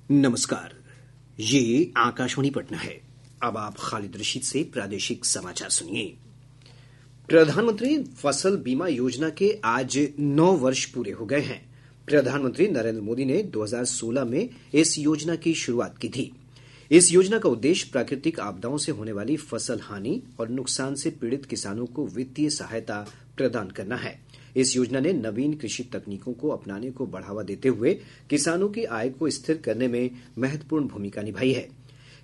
नमस्कार, ये आकाशवाणी पटना है। अब आप खालिद रशीद से प्रादेशिक समाचार सुनिए। प्रधानमंत्री फसल बीमा योजना के आज 9 वर्ष पूरे हो गए हैं। प्रधानमंत्री नरेंद्र मोदी ने 2016 में इस योजना की शुरुआत की थी। इस योजना का उद्देश्य प्राकृतिक आपदाओं से होने वाली फसल हानि और नुकसान से पीड़ित किसानों को वित्तीय सहायता प्रदान करना है। इस योजना ने नवीन कृषि तकनीकों को अपनाने को बढ़ावा देते हुए किसानों की आय को स्थिर करने में महत्वपूर्ण भूमिका निभाई है।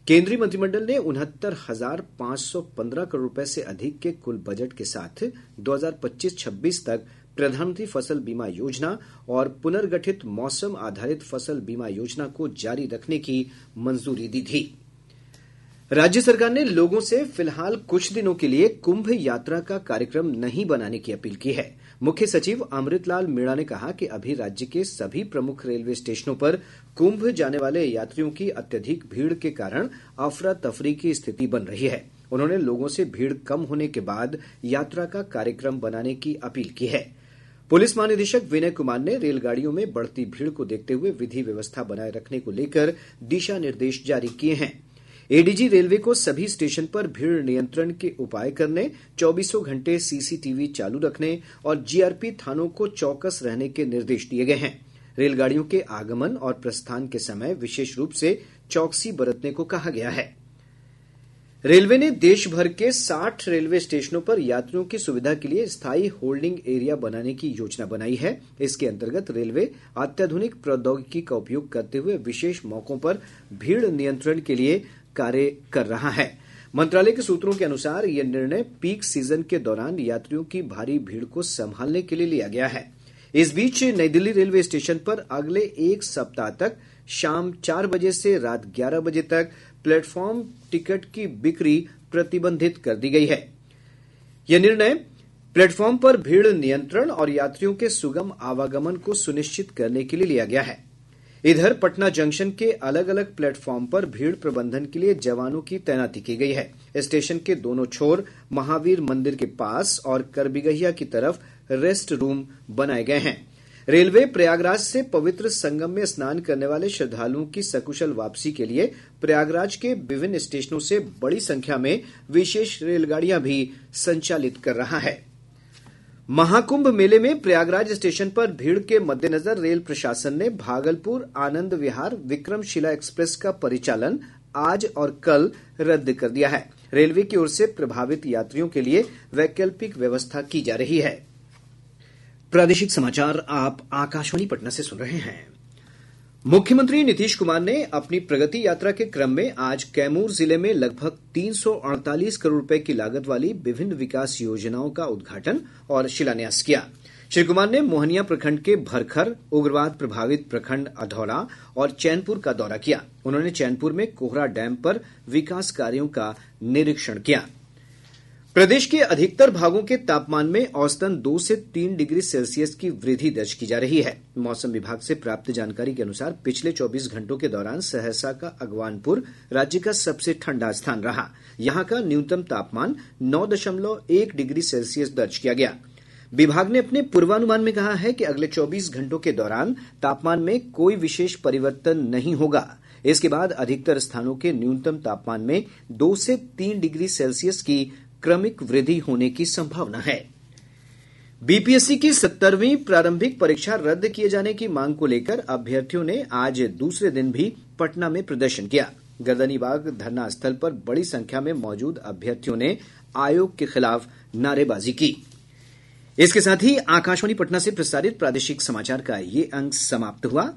केंद्रीय मंत्रिमंडल ने 69,515 करोड़ रुपए से अधिक के कुल बजट के साथ 2025-26 तक प्रधानमंत्री फसल बीमा योजना और पुनर्गठित मौसम आधारित फसल बीमा योजना को जारी रखने की मंजूरी दी थी। राज्य सरकार ने लोगों से फिलहाल कुछ दिनों के लिए कुंभ यात्रा का कार्यक्रम नहीं बनाने की अपील की है। मुख्य सचिव अमृतलाल मीणा ने कहा कि अभी राज्य के सभी प्रमुख रेलवे स्टेशनों पर कुंभ जाने वाले यात्रियों की अत्यधिक भीड़ के कारण अफरा तफरी की स्थिति बन रही है। उन्होंने लोगों से भीड़ कम होने के बाद यात्रा का कार्यक्रम बनाने की अपील की है। पुलिस महानिदेशक विनय कुमार ने रेलगाड़ियों में बढ़ती भीड़ को देखते हुए विधि व्यवस्था बनाए रखने को लेकर दिशा निर्देश जारी किए हैं। एडीजी रेलवे को सभी स्टेशन पर भीड़ नियंत्रण के उपाय करने, 24 घंटे सीसीटीवी चालू रखने और जीआरपी थानों को चौकस रहने के निर्देश दिए गए हैं। रेलगाड़ियों के आगमन और प्रस्थान के समय विशेष रूप से चौकसी बरतने को कहा गया है। रेलवे ने देश भर के 60 रेलवे स्टेशनों पर यात्रियों की सुविधा के लिए स्थायी होल्डिंग एरिया बनाने की योजना बनाई है। इसके अंतर्गत रेलवे अत्याधुनिक प्रौद्योगिकी का उपयोग करते हुए विशेष मौकों पर भीड़ नियंत्रण के लिए कार्य कर रहा है। मंत्रालय के सूत्रों के अनुसार यह निर्णय पीक सीजन के दौरान यात्रियों की भारी भीड़ को संभालने के लिए लिया गया है। इस बीच नई दिल्ली रेलवे स्टेशन पर अगले एक सप्ताह तक शाम 4 बजे से रात 11 बजे तक प्लेटफॉर्म टिकट की बिक्री प्रतिबंधित कर दी गई है। यह निर्णय प्लेटफॉर्म पर भीड़ नियंत्रण और यात्रियों के सुगम आवागमन को सुनिश्चित करने के लिए लिया गया है। इधर पटना जंक्शन के अलग अलग प्लेटफॉर्म पर भीड़ प्रबंधन के लिए जवानों की तैनाती की गई है। स्टेशन के दोनों छोर महावीर मंदिर के पास और करबिगहिया की तरफ रेस्ट रूम बनाए गए हैं। रेलवे प्रयागराज से पवित्र संगम में स्नान करने वाले श्रद्धालुओं की सकुशल वापसी के लिए प्रयागराज के विभिन्न स्टेशनों से बड़ी संख्या में विशेष रेलगाड़ियां भी संचालित कर रहा है। महाकुंभ मेले में प्रयागराज स्टेशन पर भीड़ के मद्देनजर रेल प्रशासन ने भागलपुर आनंद विहार विक्रमशिला एक्सप्रेस का परिचालन आज और कल रद्द कर दिया है। रेलवे की ओर से प्रभावित यात्रियों के लिए वैकल्पिक व्यवस्था की जा रही है। प्रादेशिक समाचार आप आकाशवाणी पटना से सुन रहे हैं। मुख्यमंत्री नीतीश कुमार ने अपनी प्रगति यात्रा के क्रम में आज कैमूर जिले में लगभग 348 करोड़ रुपए की लागत वाली विभिन्न विकास योजनाओं का उद्घाटन और शिलान्यास किया। श्री कुमार ने मोहनिया प्रखंड के भरखर, उग्रवाद प्रभावित प्रखंड अधौरा और चैनपुर का दौरा किया। उन्होंने चैनपुर में कोहरा डैम पर विकास कार्यों का निरीक्षण किया। प्रदेश के अधिकतर भागों के तापमान में औसतन 2 से 3 डिग्री सेल्सियस की वृद्धि दर्ज की जा रही है। मौसम विभाग से प्राप्त जानकारी के अनुसार पिछले 24 घंटों के दौरान सहरसा का अगवानपुर राज्य का सबसे ठंडा स्थान रहा। यहां का न्यूनतम तापमान 9.1 डिग्री सेल्सियस दर्ज किया गया। विभाग ने अपने पूर्वानुमान में कहा है कि अगले 24 घंटों के दौरान तापमान में कोई विशेष परिवर्तन नहीं होगा। इसके बाद अधिकतर स्थानों के न्यूनतम तापमान में 2 से 3 डिग्री सेल्सियस की क्रमिक वृद्धि होने की संभावना है। बीपीएससी की 70वीं प्रारंभिक परीक्षा रद्द किए जाने की मांग को लेकर अभ्यर्थियों ने आज दूसरे दिन भी पटना में प्रदर्शन किया। गर्दनीबाग धरना स्थल पर बड़ी संख्या में मौजूद अभ्यर्थियों ने आयोग के खिलाफ नारेबाजी की। इसके साथ ही आकाशवाणी पटना से प्रसारित प्रादेशिक समाचार का ये अंक समाप्त हुआ।